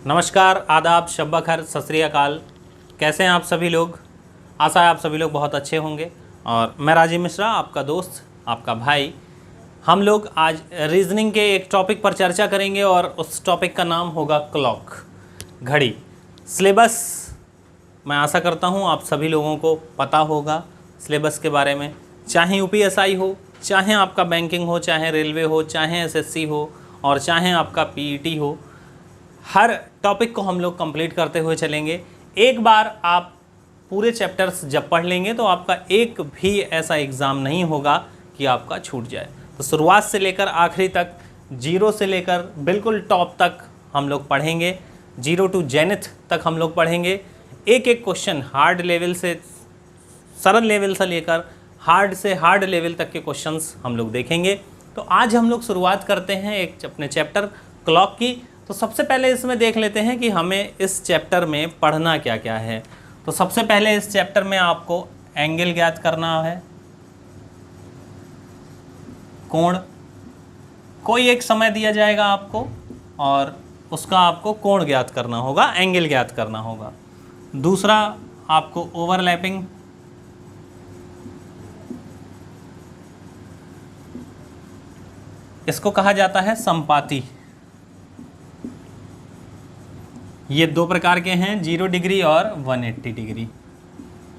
नमस्कार, आदाब, शब्बा खैर, सत श्री अकाल। कैसे हैं आप सभी लोग? आशा है आप सभी लोग बहुत अच्छे होंगे। और मैं राजीव मिश्रा, आपका दोस्त, आपका भाई। हम लोग आज रीजनिंग के एक टॉपिक पर चर्चा करेंगे और उस टॉपिक का नाम होगा क्लॉक, घड़ी। सिलेबस मैं आशा करता हूँ आप सभी लोगों को पता होगा सिलेबस के बारे में। चाहे यूपीएसआई हो, चाहे आपका बैंकिंग हो, चाहे रेलवे हो, चाहे एसएससी हो और चाहे आपका पीईटी हो, हर टॉपिक को हम लोग कंप्लीट करते हुए चलेंगे। एक बार आप पूरे चैप्टर्स जब पढ़ लेंगे तो आपका एक भी ऐसा एग्ज़ाम नहीं होगा कि आपका छूट जाए। तो शुरुआत से लेकर आखिरी तक, जीरो से लेकर बिल्कुल टॉप तक हम लोग पढ़ेंगे। जीरो टू जेनिथ तक हम लोग पढ़ेंगे। एक एक क्वेश्चन हार्ड लेवल से, सरल लेवल से लेकर हार्ड से हार्ड लेवल तक के क्वेश्चंस हम लोग देखेंगे। तो आज हम लोग शुरुआत करते हैं एक अपने चैप्टर क्लॉक की। तो सबसे पहले इसमें देख लेते हैं कि हमें इस चैप्टर में पढ़ना क्या क्या है। तो सबसे पहले इस चैप्टर में आपको एंगल ज्ञात करना है, कोण। कोई एक समय दिया जाएगा आपको और उसका आपको कोण ज्ञात करना होगा, एंगल ज्ञात करना होगा। दूसरा आपको ओवरलैपिंग, इसको कहा जाता है समपाती। ये दो प्रकार के हैं, 0 डिग्री और 180 डिग्री।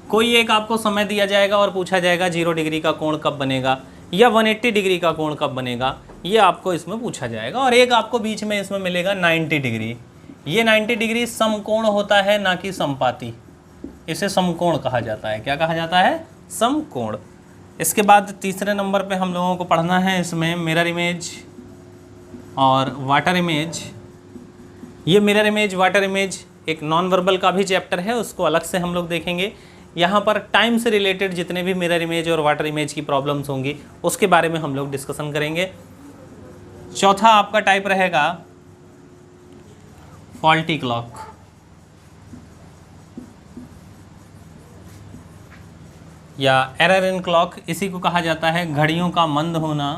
कोई एक आपको समय दिया जाएगा और पूछा जाएगा 0 डिग्री का कोण कब बनेगा या 180 डिग्री का कोण कब बनेगा, ये आपको इसमें पूछा जाएगा। और एक आपको बीच में इसमें मिलेगा 90 डिग्री। ये 90 डिग्री समकोण होता है, ना कि समपाती। इसे समकोण कहा जाता है। क्या कहा जाता है? समकोण। इसके बाद तीसरे नंबर पे हम लोगों को पढ़ना है इसमें मिरर इमेज और वाटर इमेज। ये मिरर इमेज, वाटर इमेज एक नॉन वर्बल का भी चैप्टर है, उसको अलग से हम लोग देखेंगे। यहाँ पर टाइम से रिलेटेड जितने भी मिरर इमेज और वाटर इमेज की प्रॉब्लम्स होंगी उसके बारे में हम लोग डिस्कशन करेंगे। चौथा आपका टाइप रहेगा फॉल्टी क्लॉक। या एरर इन क्लॉक, इसी को कहा जाता है घड़ियों का मंद होना,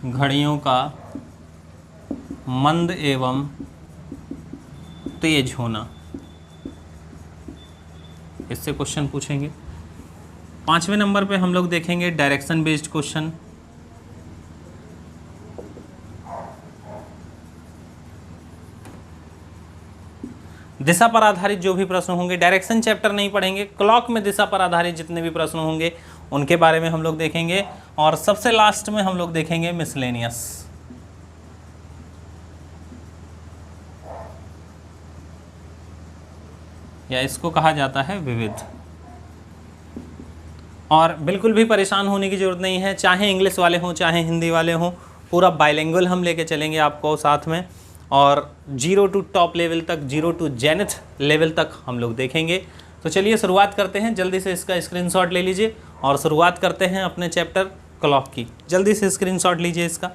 घड़ियों का मंद एवं तेज होना। इससे क्वेश्चन पूछेंगे। पांचवें नंबर पे हम लोग देखेंगे डायरेक्शन बेस्ड क्वेश्चन। दिशा पर आधारित जो भी प्रश्न होंगे, डायरेक्शन चैप्टर नहीं पढ़ेंगे, क्लॉक में दिशा पर आधारित जितने भी प्रश्न होंगे उनके बारे में हम लोग देखेंगे। और सबसे लास्ट में हम लोग देखेंगे मिसलेनियस। या इसको कहा जाता है विविध। और बिल्कुल भी परेशान होने की ज़रूरत नहीं है, चाहे इंग्लिश वाले हों चाहे हिंदी वाले हों, पूरा बाइलिंगुअल हम लेके चलेंगे आपको साथ में। और 0 टू टॉप लेवल तक, 0 टू जेनिथ लेवल तक हम लोग देखेंगे। तो चलिए शुरुआत करते हैं। जल्दी से इसका स्क्रीनशॉट ले लीजिए और शुरुआत करते हैं अपने चैप्टर क्लॉक की। जल्दी से स्क्रीनशॉट लीजिए इसका।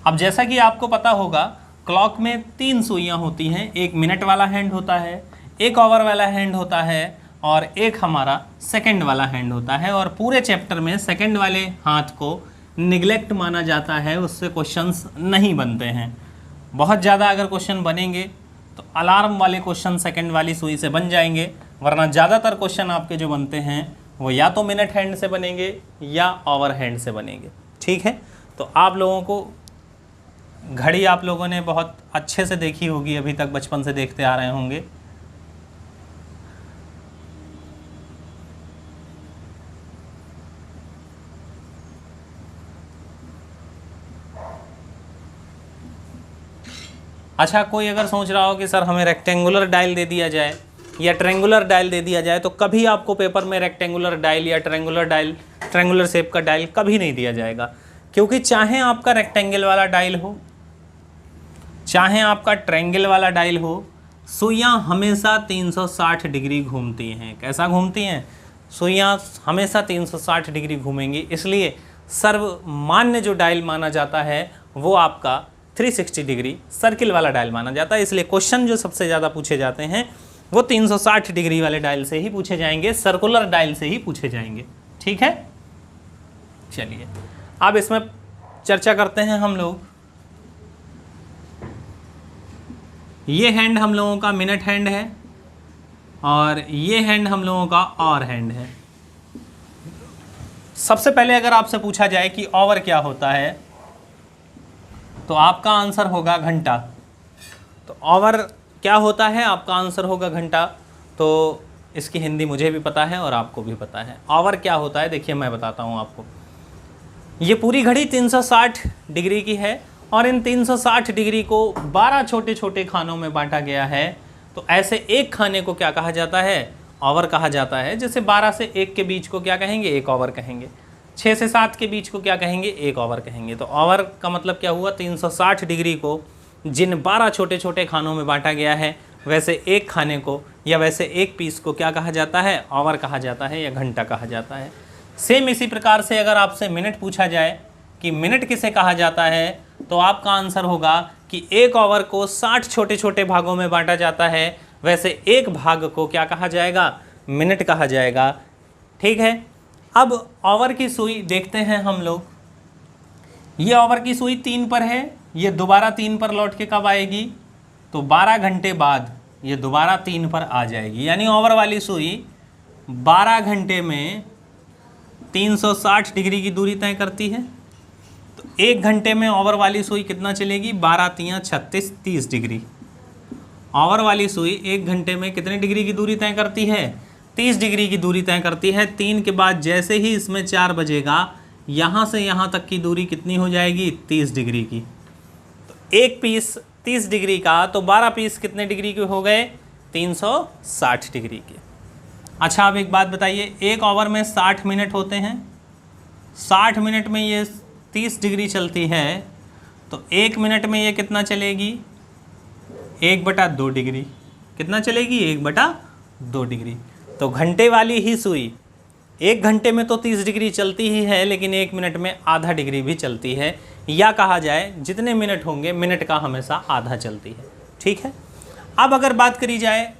अब जैसा कि आपको पता होगा, क्लॉक में 3 सुइयां होती हैं। एक मिनट वाला हैंड होता है, एक आवर वाला हैंड होता है और एक हमारा सेकंड वाला हैंड होता है। और पूरे चैप्टर में सेकंड वाले हाथ को निगलेक्ट माना जाता है, उससे क्वेश्चंस नहीं बनते हैं। बहुत ज़्यादा अगर क्वेश्चन बनेंगे तो अलार्म वाले क्वेश्चन सेकंड वाली सुई से बन जाएंगे, वरना ज़्यादातर क्वेश्चन आपके जो बनते हैं वो या तो मिनट हैंड से बनेंगे या आवर हैंड से बनेंगे। ठीक है, तो आप लोगों को घड़ी आप लोगों ने बहुत अच्छे से देखी होगी, अभी तक बचपन से देखते आ रहे होंगे। अच्छा, कोई अगर सोच रहा हो कि सर हमें रेक्टेंगुलर डायल दे दिया जाए या ट्रेंगुलर डायल दे दिया जाए, तो कभी आपको पेपर में रेक्टेंगुलर डायल या ट्रेंगुलर शेप का डायल कभी नहीं दिया जाएगा। क्योंकि चाहे आपका रेक्टेंगल वाला डायल हो चाहे आपका ट्रायंगल वाला डायल हो, सुइयाँ हमेशा 360 डिग्री घूमती हैं। कैसा घूमती हैं? सुइयाँ हमेशा 360 डिग्री घूमेंगी। इसलिए सर्वमान्य जो डायल माना जाता है वो आपका 360 डिग्री सर्किल वाला डायल माना जाता है। इसलिए क्वेश्चन जो सबसे ज़्यादा पूछे जाते हैं वो 360 डिग्री वाले डायल से ही पूछे जाएंगे, सर्कुलर डायल से ही पूछे जाएंगे। ठीक है, चलिए अब इसमें चर्चा करते हैं हम लोग। ये हैंड हम लोगों का मिनट हैंड है और ये हैंड हम लोगों का आवर हैंड है। सबसे पहले अगर आपसे पूछा जाए कि आवर क्या होता है तो आपका आंसर होगा घंटा। तो आवर क्या होता है, आपका आंसर होगा घंटा। तो इसकी हिंदी मुझे भी पता है और आपको भी पता है। आवर क्या होता है देखिए मैं बताता हूँ आपको। ये पूरी घड़ी 360 डिग्री की है और इन 360 डिग्री को 12 छोटे छोटे खानों में बांटा गया है। तो ऐसे एक खाने को क्या कहा जाता है, आवर कहा जाता है। जैसे 12 से 1 के बीच को क्या कहेंगे, एक आवर कहेंगे। 6 से 7 के बीच को क्या कहेंगे, एक आवर कहेंगे। तो आवर का मतलब क्या हुआ, 360 डिग्री को जिन 12 छोटे छोटे खानों में बांटा गया है वैसे एक खाने को या वैसे एक पीस को क्या कहा जाता है, आवर कहा जाता है या घंटा कहा जाता है। सेम इसी प्रकार से अगर आपसे मिनट पूछा जाए कि मिनट किसे कहा जाता है तो आपका आंसर होगा कि एक आवर को 60 छोटे छोटे भागों में बांटा जाता है, वैसे एक भाग को क्या कहा जाएगा, मिनट कहा जाएगा। ठीक है, अब आवर की सुई देखते हैं हम लोग। ये आवर की सुई 3 पर है, ये दोबारा 3 पर लौट के कब आएगी, तो 12 घंटे बाद ये दोबारा 3 पर आ जाएगी। यानी आवर वाली सुई 12 घंटे में 360 डिग्री की दूरी तय करती है। तो 1 घंटे में आवर वाली सुई कितना चलेगी, 12 तियां 36, 30 डिग्री। आवर वाली सुई 1 घंटे में कितने डिग्री की दूरी तय करती है, 30 डिग्री की दूरी तय करती है। 3 के बाद जैसे ही इसमें 4 बजेगा यहाँ से यहाँ तक की दूरी कितनी हो जाएगी, 30 डिग्री की। तो एक पीस 30 डिग्री का, तो 12 पीस कितने डिग्री के हो गए, 360 डिग्री के। अच्छा अब एक बात बताइए, एक आवर में 60 मिनट होते हैं, 60 मिनट में ये 30 डिग्री चलती है, तो 1 मिनट में ये कितना चलेगी, 1/2 डिग्री। कितना चलेगी, 1/2 डिग्री। तो घंटे वाली ही सुई 1 घंटे में तो 30 डिग्री चलती ही है, लेकिन 1 मिनट में आधा डिग्री भी चलती है, या कहा जाए जितने मिनट होंगे मिनट का हमेशा आधा चलती है। ठीक है, अब अगर बात करी जाए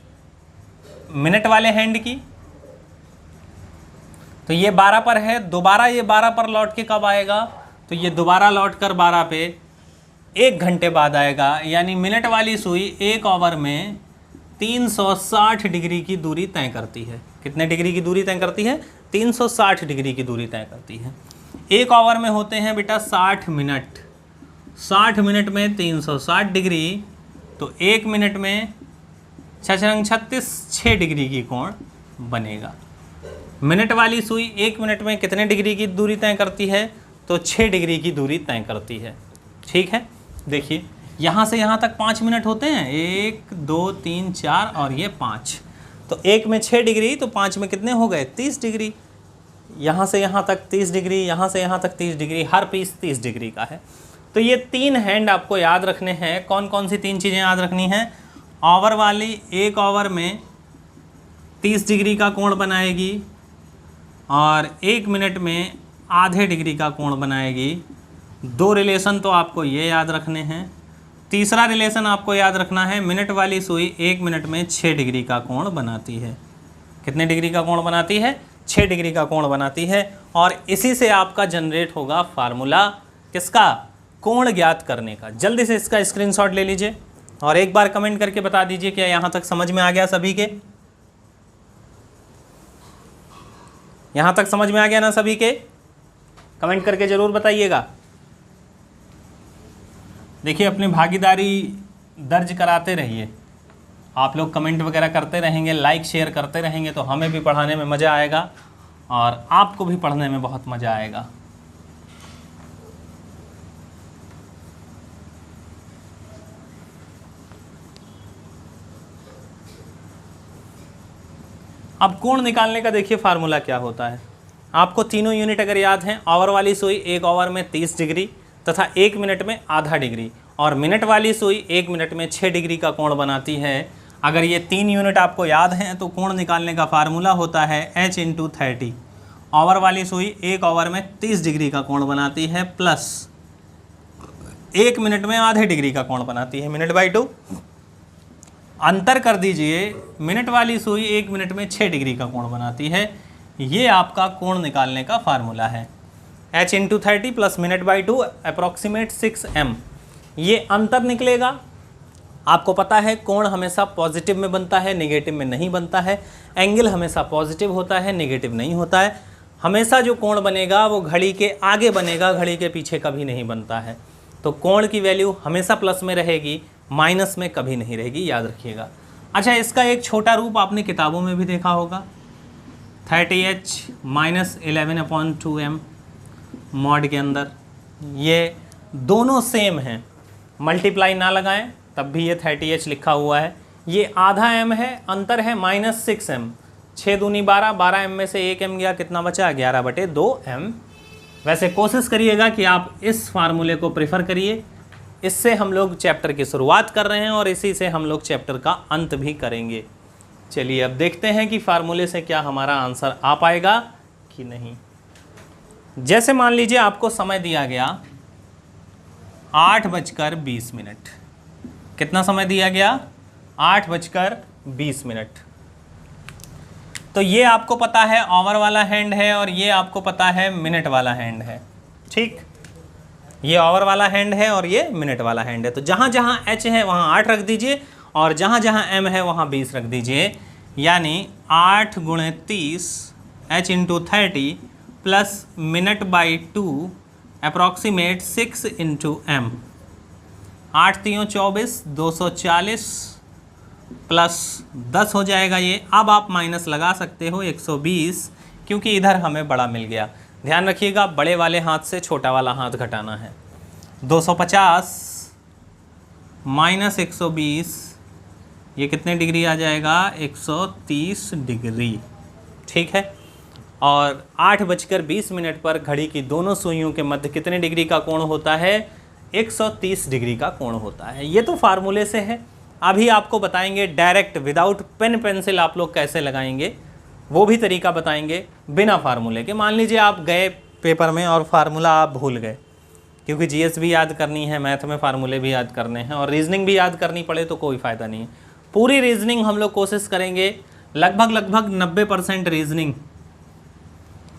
मिनट वाले हैंड की, तो ये 12 पर है, दोबारा ये 12 पर लौट के कब आएगा, तो ये दोबारा लौट कर 12 पे 1 घंटे बाद आएगा। यानी मिनट वाली सुई 1 आवर में 360 डिग्री की दूरी तय करती है। कितने डिग्री की दूरी तय करती है, 360 डिग्री की दूरी तय करती है। 1 आवर में होते हैं बेटा 60 मिनट, 60 मिनट में 360 डिग्री, तो 1 मिनट में 36 6 डिग्री की कोण बनेगा। मिनट वाली सुई 1 मिनट में कितने डिग्री की दूरी तय करती है, तो 6 डिग्री की दूरी तय करती है। ठीक है, देखिए यहाँ से यहाँ तक 5 मिनट होते हैं, 1 2 3 4 और ये 5, तो 1 में 6 डिग्री, तो 5 में कितने हो गए, 30 डिग्री। यहाँ से यहाँ तक 30 डिग्री, यहाँ से यहाँ तक 30 डिग्री, हर पीस 30 डिग्री का है। तो ये 3 हैंड आपको याद रखने हैं। कौन कौन सी 3 चीज़ें याद रखनी हैं, आवर वाली 1 आवर में 30 डिग्री का कोण बनाएगी और 1 मिनट में आधे डिग्री का कोण बनाएगी। 2 रिलेशन तो आपको ये याद रखने हैं। तीसरा रिलेशन आपको याद रखना है, मिनट वाली सुई 1 मिनट में 6 डिग्री का कोण बनाती है। कितने डिग्री का कोण बनाती है, 6 डिग्री का कोण बनाती है। और इसी से आपका जनरेट होगा फार्मूला, किसका, कोण ज्ञात करने का। जल्दी से इसका स्क्रीनशॉट ले लीजिए और एक बार कमेंट करके बता दीजिए क्या यहाँ तक समझ में आ गया सभी के, यहाँ तक समझ में आ गया ना सभी के, कमेंट करके ज़रूर बताइएगा। देखिए अपनी भागीदारी दर्ज कराते रहिए, आप लोग कमेंट वगैरह करते रहेंगे, लाइक शेयर करते रहेंगे, तो हमें भी पढ़ाने में मज़ा आएगा और आपको भी पढ़ने में बहुत मज़ा आएगा। अब कोण निकालने का देखिए फार्मूला क्या होता है। आपको तीनों यूनिट अगर याद हैं, आवर वाली सुई 1 आवर में 30 डिग्री तथा 1 मिनट में आधा डिग्री, और मिनट वाली सुई 1 मिनट में 6 डिग्री का कोण बनाती है। अगर ये 3 यूनिट आपको याद हैं तो कोण निकालने का फार्मूला होता है h × 30। आवर वाली सुई 1 आवर में 30 डिग्री का कोण बनाती है, प्लस 1 मिनट में आधे डिग्री का कोण बनाती है, मिनट बाई 2। अंतर कर दीजिए, मिनट वाली सुई 1 मिनट में 6 डिग्री का कोण बनाती है। ये आपका कोण निकालने का फार्मूला है। h into 30 plus minute by 2 approximate 6m। ये अंतर निकलेगा। आपको पता है कोण हमेशा पॉजिटिव में बनता है, नेगेटिव में नहीं बनता है। एंगल हमेशा पॉजिटिव होता है, नेगेटिव नहीं होता है। हमेशा जो कोण बनेगा वो घड़ी के आगे बनेगा, घड़ी के पीछे कभी नहीं बनता है। तो कोण की वैल्यू हमेशा प्लस में रहेगी, माइनस में कभी नहीं रहेगी, याद रखिएगा। अच्छा, इसका एक छोटा रूप आपने किताबों में भी देखा होगा, 30h माइनस 11/2m मॉड के अंदर। ये दोनों सेम हैं, मल्टीप्लाई ना लगाएं तब भी ये 30h लिखा हुआ है। ये आधा m है, अंतर है -6m। 6 दूनी 12, 12m में से 1m गया, कितना बचा 11/2m। वैसे कोशिश करिएगा कि आप इस फार्मूले को प्रेफर करिए। इससे हम लोग चैप्टर की शुरुआत कर रहे हैं और इसी से हम लोग चैप्टर का अंत भी करेंगे। चलिए अब देखते हैं कि फार्मूले से क्या हमारा आंसर आ पाएगा कि नहीं। जैसे मान लीजिए आपको समय दिया गया 8:20। कितना समय दिया गया? 8:20। तो ये आपको पता है आवर वाला हैंड है और ये आपको पता है मिनट वाला हैंड है। ठीक, ये आवर वाला हैंड है और ये मिनट वाला हैंड है। तो जहाँ जहाँ h है वहाँ 8 रख दीजिए और जहाँ जहाँ m है वहाँ 20 रख दीजिए। यानी 8 × 30 h into 30 plus minute by 2 approximate 6 into m। 8 3 24, 240 plus 10 हो जाएगा ये। अब आप माइनस लगा सकते हो 120, क्योंकि इधर हमें बड़ा मिल गया। ध्यान रखिएगा, बड़े वाले हाथ से छोटा वाला हाथ घटाना है। 250 माइनस 120, ये कितने डिग्री आ जाएगा? 130 डिग्री। ठीक है, और 8:20 पर घड़ी की दोनों सुइयों के मध्य कितने डिग्री का कोण होता है? 130 डिग्री का कोण होता है। ये तो फार्मूले से है। अभी आपको बताएंगे डायरेक्ट विदाउट पेन पेंसिल आप लोग कैसे लगाएंगे, वो भी तरीका बताएंगे बिना फार्मूले के। मान लीजिए आप गए पेपर में और फार्मूला आप भूल गए, क्योंकि जीएस भी याद करनी है, मैथ में फार्मूले भी याद करने हैं और रीजनिंग भी याद करनी पड़े तो कोई फ़ायदा नहीं है। पूरी रीजनिंग हम लोग कोशिश करेंगे, लगभग 90% रीजनिंग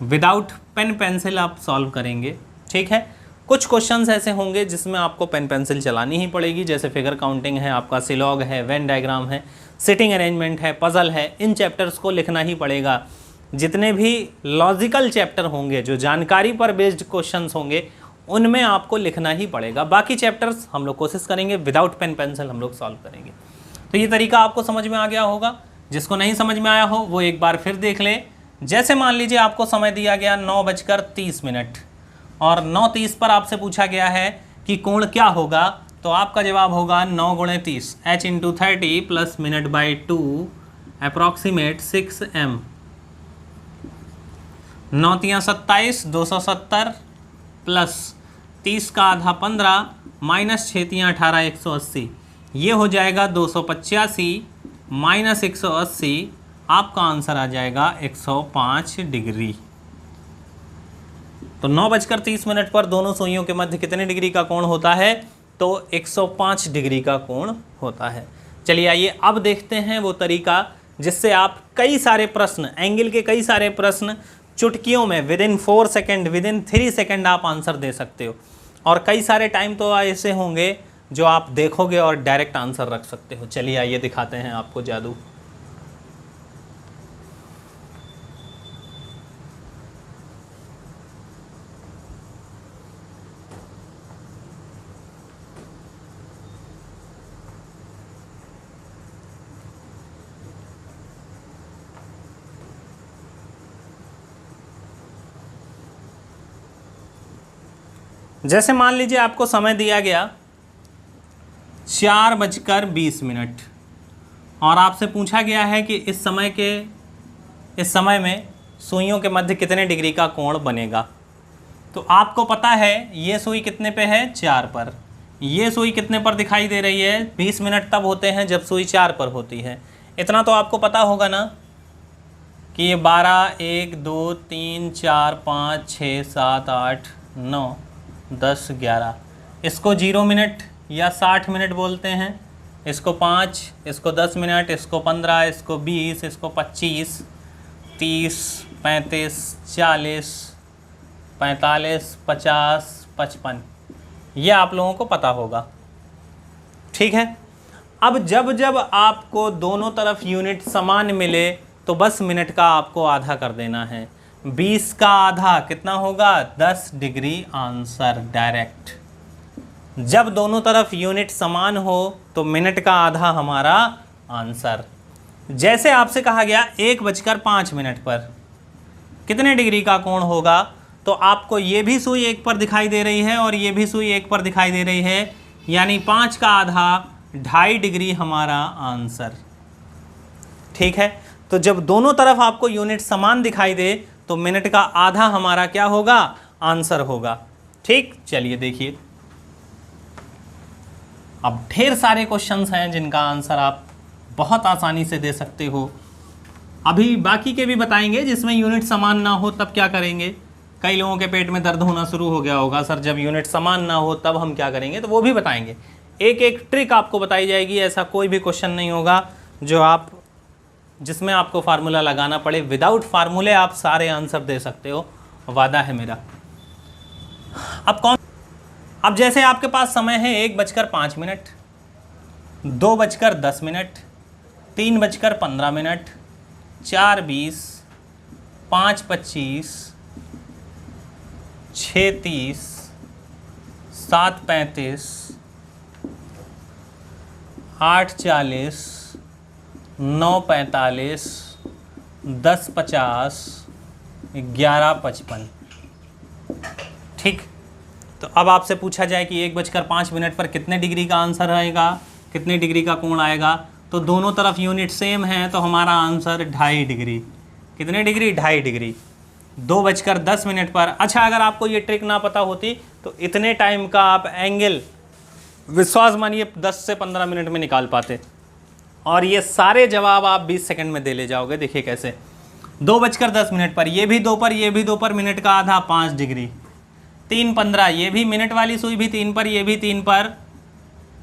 विदाउट पेन पेंसिल आप सॉल्व करेंगे। ठीक है, कुछ क्वेश्चंस ऐसे होंगे जिसमें आपको पेन पेंसिल चलानी ही पड़ेगी, जैसे फिगर काउंटिंग है, आपका सिलॉग है, वेन डायग्राम है, सिटिंग अरेंजमेंट है, पजल है। इन चैप्टर्स को लिखना ही पड़ेगा। जितने भी लॉजिकल चैप्टर होंगे, जो जानकारी पर बेस्ड क्वेश्चंस होंगे, उनमें आपको लिखना ही पड़ेगा। बाकी चैप्टर्स हम लोग कोशिश करेंगे विदाउट पेन पेंसिल हम लोग सॉल्व करेंगे। तो ये तरीका आपको समझ में आ गया होगा। जिसको नहीं समझ में आया हो वो एक बार फिर देख ले। जैसे मान लीजिए आपको समय दिया गया 9:30 और 9:30 पर आपसे पूछा गया है कि कोण क्या होगा, तो आपका जवाब होगा 9 × 30 h into 30 plus minute by 2 approximate 6m। 9 × 27, 270 plus 30 का आधा 15 माइनस 6 × 18, 180। ये हो जाएगा 285 माइनस 180। आपका आंसर आ जाएगा 105 डिग्री। तो 9:30 पर दोनों सुइयों के मध्य कितने डिग्री का कोण होता है? तो 105 डिग्री का कोण होता है। चलिए आइए अब देखते हैं वो तरीका जिससे आप कई सारे प्रश्न, एंगल के कई सारे प्रश्न चुटकियों में विदिन 4 सेकेंड, विदिन 3 सेकेंड आप आंसर दे सकते हो। और कई सारे टाइम तो ऐसे होंगे जो आप देखोगे और डायरेक्ट आंसर रख सकते हो। चलिए आइए दिखाते हैं आपको जादू। जैसे मान लीजिए आपको समय दिया गया 4:20 और आपसे पूछा गया है कि इस समय में सुइयों के मध्य कितने डिग्री का कोण बनेगा। तो आपको पता है ये सुई कितने पे है? 4 पर। ये सुई कितने पर दिखाई दे रही है? 20 मिनट तब होते हैं जब सुई 4 पर होती है। इतना तो आपको पता होगा ना कि ये 12, 1, 2, 3, 4, 5, 6, 7, 8, 9, 10, 11। इसको 0 मिनट या 60 मिनट बोलते हैं। इसको 5, इसको 10 मिनट, इसको 15, इसको 20, इसको 25, 30, 35, 40, 45, 50, 55, ये आप लोगों को पता होगा। ठीक है, अब जब जब आपको दोनों तरफ यूनिट समान मिले तो बस मिनट का आपको आधा कर देना है। 20 का आधा कितना होगा? 10 डिग्री आंसर डायरेक्ट। जब दोनों तरफ यूनिट समान हो तो मिनट का आधा हमारा आंसर। जैसे आपसे कहा गया 1:05 पर कितने डिग्री का कोण होगा, तो आपको ये भी सुई 1 पर दिखाई दे रही है और ये भी सुई 1 पर दिखाई दे रही है, यानी 5 का आधा 2.5 डिग्री हमारा आंसर। ठीक है, तो जब दोनों तरफ आपको यूनिट समान दिखाई दे तो मिनट का आधा हमारा क्या होगा? आंसर होगा। ठीक, चलिए देखिए, अब ढेर सारे क्वेश्चंस हैं जिनका आंसर आप बहुत आसानी से दे सकते हो। अभी बाकी के भी बताएंगे जिसमें यूनिट समान ना हो तब क्या करेंगे। कई लोगों के पेट में दर्द होना शुरू हो गया होगा, सर जब यूनिट समान ना हो तब हम क्या करेंगे, तो वो भी बताएंगे। एक एक ट्रिक आपको बताई जाएगी। ऐसा कोई भी क्वेश्चन नहीं होगा जिसमें आपको फार्मूला लगाना पड़े। विदाउट फार्मूले आप सारे आंसर दे सकते हो, वादा है मेरा। अब जैसे आपके पास समय है 1:05, 2:10, 3:15, 4:20, 5:25, 6:30, 7:35, 8:40, 9:45, 10:50, 11:55। ठीक, तो अब आपसे पूछा जाए कि 1:05 पर कितने डिग्री का आंसर आएगा, कितने डिग्री का कोण आएगा, तो दोनों तरफ यूनिट सेम है तो हमारा आंसर 2.5 डिग्री। कितने डिग्री? 2.5 डिग्री। 2:10 पर। अच्छा, अगर आपको ये ट्रिक ना पता होती तो इतने टाइम का आप एंगल विश्वास मानिए 10 से 15 मिनट में निकाल पाते, और ये सारे जवाब आप 20 सेकंड में दे ले जाओगे। देखिए कैसे। 2:10 पर, ये भी 2 पर, ये भी 2 पर, मिनट का आधा 5 डिग्री। 3:15, ये भी मिनट वाली सुई भी 3 पर, ये भी 3 पर,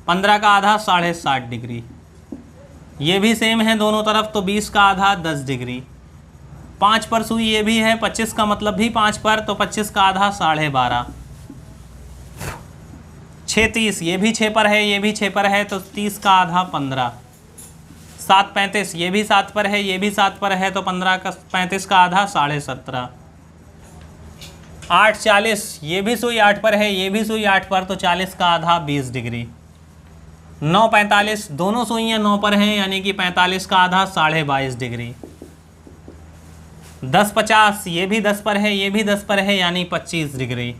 15 का आधा 7.5 डिग्री। ये भी सेम है दोनों तरफ, तो 20 का आधा 10 डिग्री। 5 पर सुई ये भी है, 25 का मतलब भी 5 पर, तो 25 का आधा 12.5। 6:30, ये भी 6 पर है, ये भी 6 पर है, तो 30 का आधा 15। 7:35, ये भी 7 पर है, ये भी 7 पर है, तो 35 का आधा 17.5। 8:40, ये भी सुई 8 पर है, ये भी सुई 8 पर, तो 40 का आधा 20 डिग्री। 9:45, दोनों सुइयाँ 9 पर हैं, यानी कि 45 का आधा 22.5 डिग्री। 10:50, ये भी 10 पर है, ये भी 10 पर है, यानी 25 डिग्री।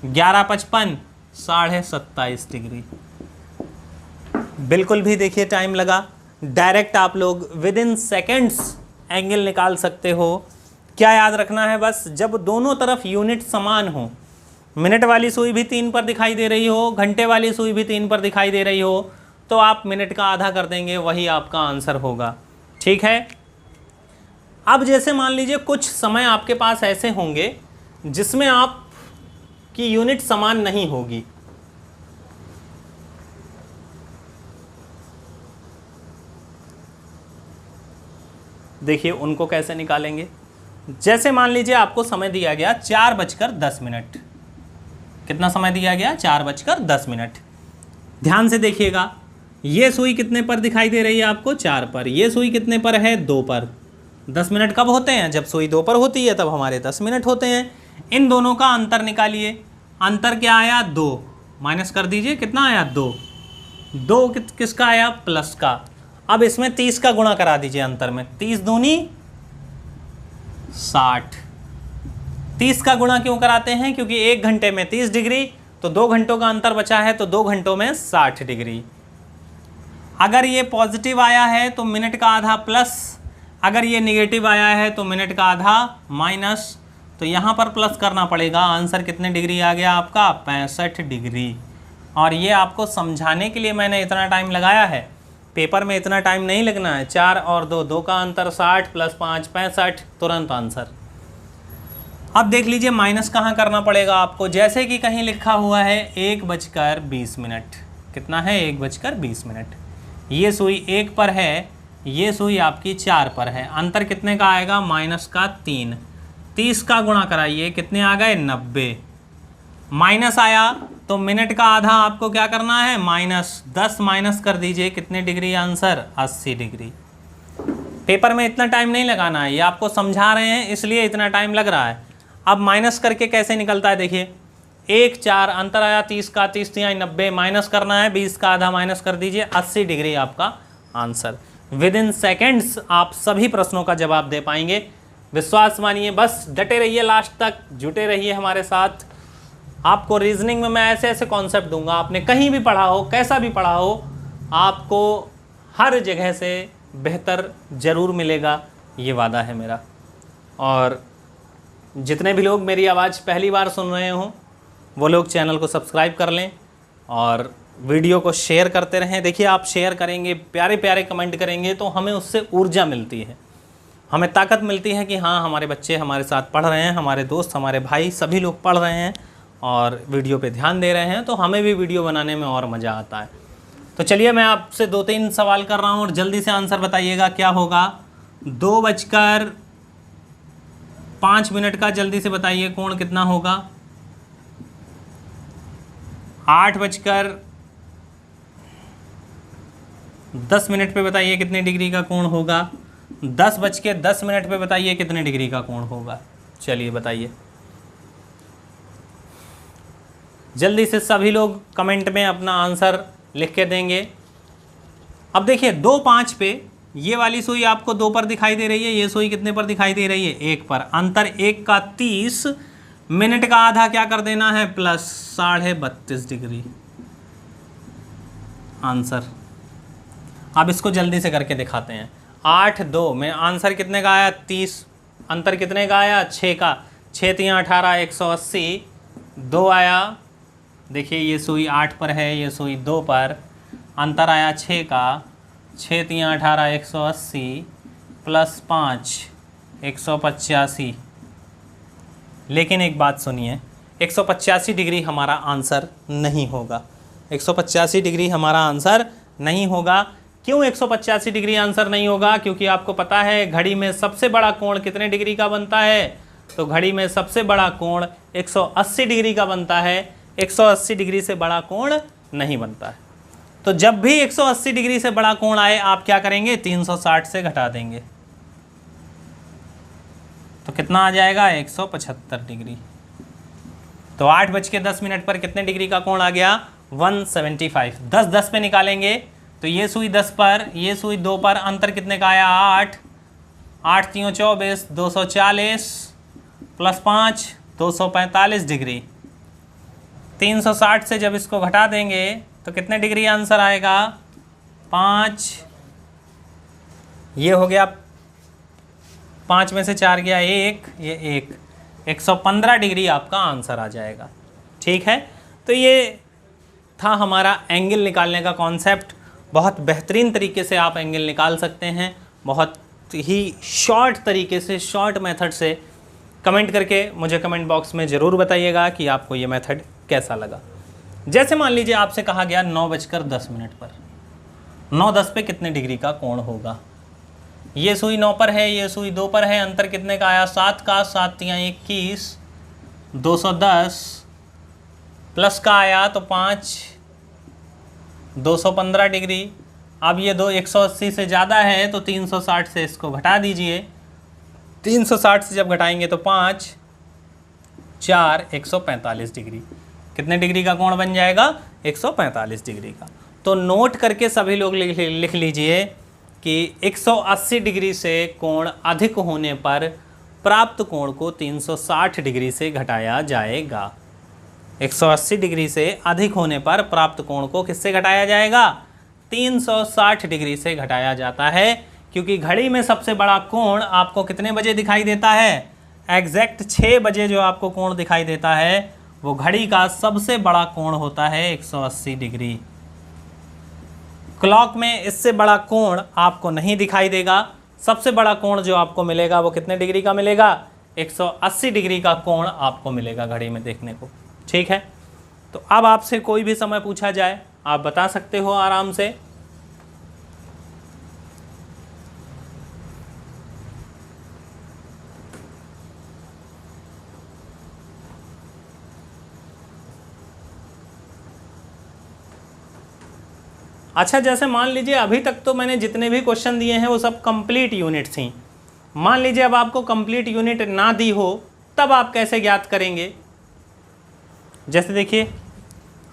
11:55, 27.5 डिग्री। बिल्कुल भी देखिए टाइम लगा, डायरेक्ट आप लोग विद इन सेकेंड्स एंगल निकाल सकते हो। क्या याद रखना है बस, जब दोनों तरफ यूनिट समान हो, मिनट वाली सुई भी 3 पर दिखाई दे रही हो, घंटे वाली सुई भी 3 पर दिखाई दे रही हो, तो आप मिनट का आधा कर देंगे, वही आपका आंसर होगा। ठीक है, अब जैसे मान लीजिए कुछ समय आपके पास ऐसे होंगे जिसमें आपकी यूनिट समान नहीं होगी। देखिए उनको कैसे निकालेंगे। जैसे मान लीजिए आपको समय दिया गया 4:10। कितना समय दिया गया? 4:10। ध्यान से देखिएगा, ये सुई कितने पर दिखाई दे रही है आपको? 4 पर। ये सुई कितने पर है? 2 पर। 10 मिनट कब होते हैं? जब सुई 2 पर होती है तब हमारे 10 मिनट होते हैं। इन दोनों का अंतर निकालिए। अंतर क्या आया? 2। माइनस कर दीजिए, कितना आया? 2 किसका आया? प्लस का। अब इसमें 30 का गुणा करा दीजिए अंतर में। 30 दूनी 60। 30 का गुणा क्यों कराते हैं? क्योंकि 1 घंटे में 30 डिग्री, तो 2 घंटों का अंतर बचा है, तो 2 घंटों में 60 डिग्री। अगर ये पॉजिटिव आया है तो मिनट का आधा प्लस, अगर ये नेगेटिव आया है तो मिनट का आधा माइनस। तो यहाँ पर प्लस करना पड़ेगा। आंसर कितने डिग्री आ गया आपका? 65 डिग्री। और ये आपको समझाने के लिए मैंने इतना टाइम लगाया है, पेपर में इतना टाइम नहीं लगना है। 4 और 2, 2 का अंतर 60 प्लस 5 65, तुरंत आंसर। अब देख लीजिए माइनस कहाँ करना पड़ेगा आपको। जैसे कि कहीं लिखा हुआ है 1:20। कितना है? 1:20। ये सुई 1 पर है, ये सुई आपकी 4 पर है। अंतर कितने का आएगा? -3। 30 का गुणा कराइए, कितने आ गए 90। माइनस आया तो मिनट का आधा आपको क्या करना है, -10 माइनस कर दीजिए, कितने डिग्री आंसर 80 डिग्री। पेपर में इतना टाइम नहीं लगाना है, ये आपको समझा रहे हैं इसलिए इतना टाइम लग रहा है। अब माइनस करके कैसे निकलता है देखिए, 1 4 अंतर आया 30 का, 30 3 90 माइनस करना है, 20 का आधा माइनस कर दीजिए, 80 डिग्री आपका आंसर। विद इन सेकेंड्स आप सभी प्रश्नों का जवाब दे पाएंगे, विश्वास मानिए। बस डटे रहिए, लास्ट तक जुटे रहिए हमारे साथ। आपको रीजनिंग में मैं ऐसे ऐसे कॉन्सेप्ट दूंगा, आपने कहीं भी पढ़ा हो, कैसा भी पढ़ा हो, आपको हर जगह से बेहतर ज़रूर मिलेगा, ये वादा है मेरा। और जितने भी लोग मेरी आवाज़ पहली बार सुन रहे हों वो लोग चैनल को सब्सक्राइब कर लें और वीडियो को शेयर करते रहें। देखिए, आप शेयर करेंगे, प्यारे प्यारे कमेंट करेंगे तो हमें उससे ऊर्जा मिलती है, हमें ताकत मिलती है कि हाँ, हमारे बच्चे हमारे साथ पढ़ रहे हैं, हमारे दोस्त, हमारे भाई सभी लोग पढ़ रहे हैं और वीडियो पे ध्यान दे रहे हैं, तो हमें भी वीडियो बनाने में और मज़ा आता है। तो चलिए, मैं आपसे 2-3 सवाल कर रहा हूँ और जल्दी से आंसर बताइएगा क्या होगा। 2:05 का जल्दी से बताइए कोण कितना होगा। 8:10 पे बताइए कितने डिग्री का कोण होगा। 10:10 पे बताइए कितने डिग्री का कोण होगा। चलिए बताइए जल्दी से, सभी लोग कमेंट में अपना आंसर लिख के देंगे। अब देखिए 2:05 पे ये वाली सुई आपको 2 पर दिखाई दे रही है, ये सुई कितने पर दिखाई दे रही है 1 पर। अंतर 1 का 30, मिनट का आधा क्या कर देना है प्लस 32.5 डिग्री आंसर। अब इसको जल्दी से करके दिखाते हैं। 8:2 में आंसर कितने का आया 30, अंतर कितने का आया 6 का, 6 3 18 180, 2 आया। देखिए ये सुई 8 पर है, ये सुई 2 पर, अंतर आया 6 का, 6 3 18 180 प्लस 5 185। लेकिन एक बात सुनिए, 185 डिग्री हमारा आंसर नहीं होगा। 185 डिग्री हमारा आंसर नहीं होगा। क्यों 185 डिग्री आंसर नहीं होगा? क्योंकि आपको पता है घड़ी में सबसे बड़ा कोण कितने डिग्री का बनता है, तो घड़ी में सबसे बड़ा कोण 180 डिग्री का बनता है। 180 डिग्री से बड़ा कोण नहीं बनता है। तो जब भी 180 डिग्री से बड़ा कोण आए आप क्या करेंगे, 360 से घटा देंगे, तो कितना आ जाएगा 175 डिग्री। तो 8:10 पर कितने डिग्री का कोण आ गया 175। 10 पे निकालेंगे तो ये सुई 10 पर, ये सुई 2 पर, अंतर कितने का आया 8, 8 3 24, 240 प्लस 5 245 डिग्री। 360 से जब इसको घटा देंगे तो कितने डिग्री आंसर आएगा 5। ये हो गया 5 में से 4 गया 1, ये 115 डिग्री आपका आंसर आ जाएगा। ठीक है, तो ये था हमारा एंगल निकालने का कॉन्सेप्ट। बहुत बेहतरीन तरीके से आप एंगल निकाल सकते हैं, बहुत ही शॉर्ट तरीके से, शॉर्ट मेथड से। कमेंट करके मुझे कमेंट बॉक्स में ज़रूर बताइएगा कि आपको ये मेथड कैसा लगा। जैसे मान लीजिए आपसे कहा गया 9:10 पर 9:10 पे कितने डिग्री का कोण होगा। ये सुई 9 पर है, ये सुई 2 पर है, अंतर कितने का आया 7 का, 7 3 21, 210 प्लस का आया तो 5 215 डिग्री। अब ये 180 से ज़्यादा है तो 360 से इसको घटा दीजिए। 360 से जब घटाएंगे तो 5 4 145 डिग्री। कितने डिग्री का कोण बन जाएगा 145 डिग्री का। तो नोट करके सभी लोग लिख लीजिए कि 180 डिग्री से कोण अधिक होने पर प्राप्त कोण को 360 डिग्री से घटाया जाएगा। 180 डिग्री से अधिक होने पर प्राप्त कोण को किससे घटाया जाएगा 360 डिग्री से घटाया जाता है। क्योंकि घड़ी में सबसे बड़ा कोण आपको कितने बजे दिखाई देता है, एग्जैक्ट 6 बजे जो आपको कोण दिखाई देता है वो घड़ी का सबसे बड़ा कोण होता है 180 डिग्री। क्लॉक में इससे बड़ा कोण आपको नहीं दिखाई देगा। सबसे बड़ा कोण जो आपको मिलेगा वो कितने डिग्री का मिलेगा 180 डिग्री का कोण आपको मिलेगा घड़ी में देखने को। ठीक है, तो अब आपसे कोई भी समय पूछा जाए आप बता सकते हो आराम से। अच्छा, जैसे मान लीजिए अभी तक तो मैंने जितने भी क्वेश्चन दिए हैं वो सब कंप्लीट यूनिट थी। मान लीजिए अब आपको कंप्लीट यूनिट ना दी हो, तब आप कैसे ज्ञात करेंगे? जैसे देखिए,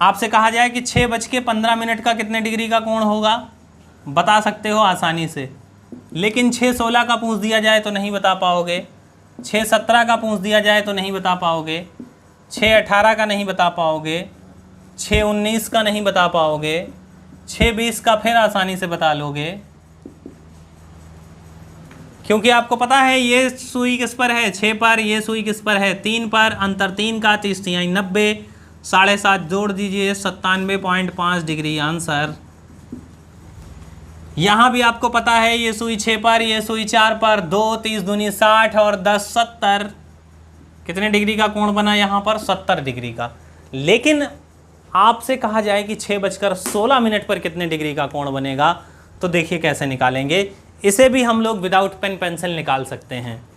आपसे कहा जाए कि 6:15 का कितने डिग्री का कोण होगा, बता सकते हो आसानी से। लेकिन 6:16 का पूछ दिया जाए तो नहीं बता पाओगे, 6:17 का पूछ दिया जाए तो नहीं बता पाओगे, 6:18 का नहीं बता पाओगे, 6:19 का नहीं बता पाओगे, 6:20 का फिर आसानी से बता लोगे, क्योंकि आपको पता है ये सुई किस पर है, 6 पर, ये सुई किस पर है, 3 पर। अंतर 3 का, 30 × 90, 7.5 जोड़ दीजिए, 97.5 डिग्री आंसर। यहाँ भी आपको पता है ये सुई 6 पर, ये सुई 4 पर, 2 30 दूनी 60 और 10 70। कितने डिग्री का कोण बना यहाँ पर? 70 डिग्री का। लेकिन आपसे कहा जाए कि 6:16 पर कितने डिग्री का कोण बनेगा, तो देखिए कैसे निकालेंगे। इसे भी हम लोग विदाउट पेन पेंसिल निकाल सकते हैं।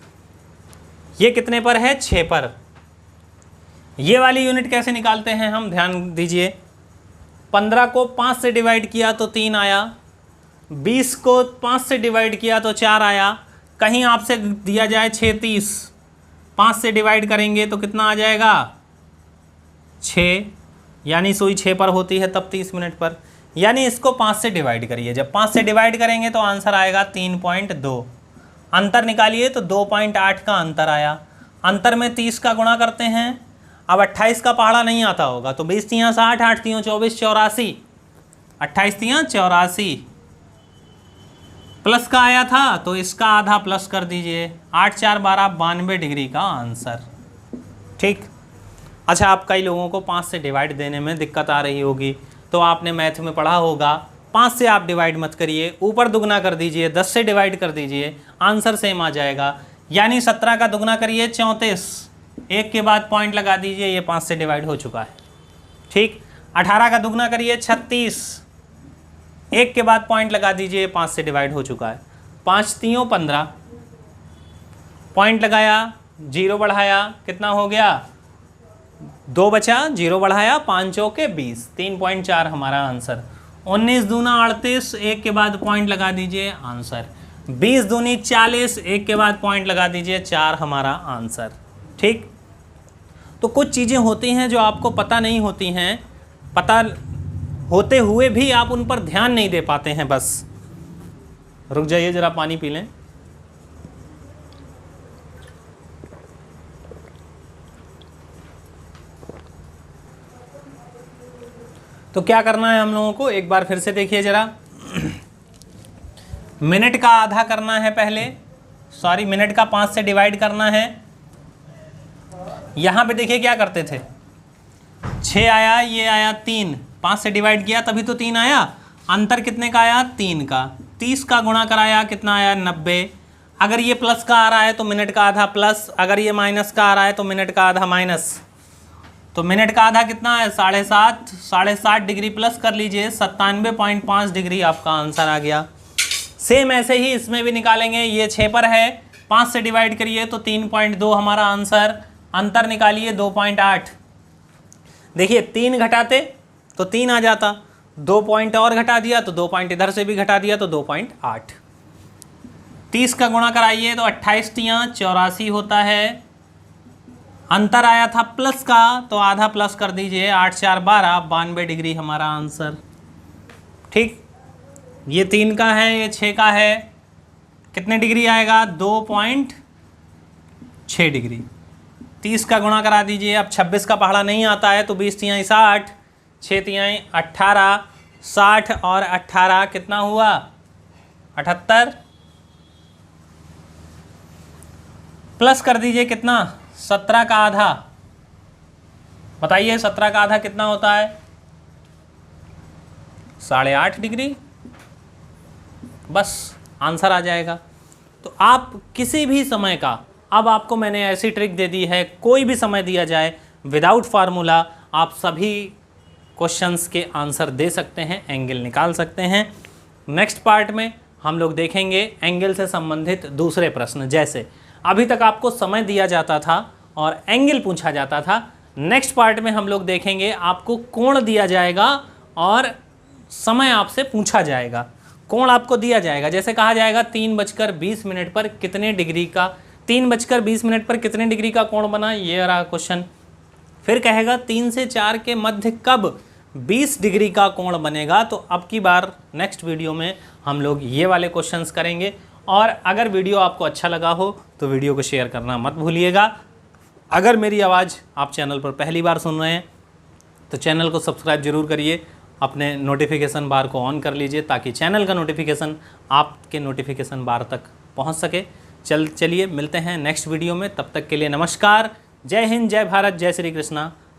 ये कितने पर है? 6 पर। ये वाली यूनिट कैसे निकालते हैं हम, ध्यान दीजिए। 15 को 5 से डिवाइड किया तो 3 आया, 20 को 5 से डिवाइड किया तो 4 आया। कहीं आपसे दिया जाए 6 30, 5 से डिवाइड करेंगे तो कितना आ जाएगा? 6, यानी सुई 6 पर होती है तब 30 मिनट पर। यानी इसको 5 से डिवाइड करिए, जब 5 से डिवाइड करेंगे तो आंसर आएगा 3.2। अंतर निकालिए तो 2.8 का अंतर आया। अंतर में 30 का गुणा करते हैं। अब 28 का पहाड़ा नहीं आता होगा तो 20 × 3 = 60, 8 × 3 = 24, 84, 28 × 3 = 84। प्लस का आया था तो इसका आधा प्लस कर दीजिए, 8 × 4 = 12, 92 डिग्री का आंसर। ठीक। अच्छा, आप कई लोगों को 5 से डिवाइड देने में दिक्कत आ रही होगी, तो आपने मैथ में पढ़ा होगा 5 से आप डिवाइड मत करिए, ऊपर दुगना कर दीजिए, 10 से डिवाइड कर दीजिए, आंसर सेम आ जाएगा। यानी 17 का दुगना करिए 34, 1 के बाद पॉइंट लगा दीजिए, ये 5 से डिवाइड हो चुका है। ठीक। 18 का दुगना करिए 36, 1 के बाद पॉइंट लगा दीजिए, 5 से डिवाइड हो चुका है। 5 × 3 = 15, पॉइंट लगाया, 0 बढ़ाया, कितना हो गया? 2 बचा, 0 बढ़ाया, 5 × 4 = 20, 3.4 हमारा आंसर। 19 दूना 38, 1 के बाद पॉइंट लगा दीजिए, आंसर। 20 दूनी 40, 1 के बाद पॉइंट लगा दीजिए, 4 हमारा आंसर। ठीक। तो कुछ चीज़ें होती हैं जो आपको पता नहीं होती हैं, पता होते हुए भी आप उन पर ध्यान नहीं दे पाते हैं। बस रुक जाइए, ज़रा पानी पी लें। तो क्या करना है हम लोगों को, एक बार फिर से देखिए ज़रा। मिनट का आधा करना है पहले, सॉरी मिनट का 5 से डिवाइड करना है। यहाँ पे देखिए क्या करते थे, 6 आया, ये आया 3, 5 से डिवाइड किया तभी तो 3 आया। अंतर कितने का आया? 3 का। 30 का गुणा कराया, कितना आया? 90। अगर ये प्लस का आ रहा है तो मिनट का आधा प्लस, अगर ये माइनस का आ रहा है तो मिनट का आधा माइनस। तो मिनट का आधा कितना है? 7.5, 7.5 डिग्री प्लस कर लीजिए, 97.5 डिग्री आपका आंसर आ गया। सेम ऐसे ही इसमें भी निकालेंगे। ये 6 पर है, 5 से डिवाइड करिए तो 3.2 हमारा आंसर। अंतर निकालिए 2.8। देखिए 3 घटाते तो 3 आ जाता, 2 पॉइंट और घटा दिया तो 2 पॉइंट इधर से भी घटा दिया तो 2.8। 30 का गुणा कराइए तो 28 × 3 = 84 होता है। अंतर आया था प्लस का तो आधा प्लस कर दीजिए, 8 × 4 = 12, 92 डिग्री हमारा आंसर। ठीक। ये 3 का है, ये 6 का है, कितने डिग्री आएगा? 2.6 डिग्री। 30 का गुणा करा दीजिए। अब 26 का पहाड़ा नहीं आता है तो 20 × 3 = 60, 6 × 3 = 18, 60 और 18 कितना हुआ? 78। प्लस कर दीजिए कितना? 17 का आधा। बताइए 17 का आधा कितना होता है? 8.5 डिग्री। बस आंसर आ जाएगा। तो आप किसी भी समय का, अब आपको मैंने ऐसी ट्रिक दे दी है, कोई भी समय दिया जाए विदाउट फार्मूला आप सभी क्वेश्चंस के आंसर दे सकते हैं, एंगल निकाल सकते हैं। नेक्स्ट पार्ट में हम लोग देखेंगे एंगल से संबंधित दूसरे प्रश्न। जैसे अभी तक आपको समय दिया जाता था और एंगल पूछा जाता था, नेक्स्ट पार्ट में हम लोग देखेंगे आपको कोण दिया जाएगा और समय आपसे पूछा जाएगा, कोण आपको दिया जाएगा। जैसे कहा जाएगा 3:20 पर कितने डिग्री का 3:20 पर कितने डिग्री का कोण बना, ये रहा क्वेश्चन। फिर कहेगा 3 से 4 के मध्य कब 20 डिग्री का कोण बनेगा। तो अब की बार नेक्स्ट वीडियो में हम लोग ये वाले क्वेश्चंस करेंगे। और अगर वीडियो आपको अच्छा लगा हो तो वीडियो को शेयर करना मत भूलिएगा। अगर मेरी आवाज़ आप चैनल पर पहली बार सुन रहे हैं तो चैनल को सब्सक्राइब जरूर करिए, अपने नोटिफिकेशन बार को ऑन कर लीजिए ताकि चैनल का नोटिफिकेशन आपके नोटिफिकेशन बार तक पहुंच सके। चलिए मिलते हैं नेक्स्ट वीडियो में, तब तक के लिए नमस्कार। जय हिंद, जय भारत, जय श्री कृष्णा।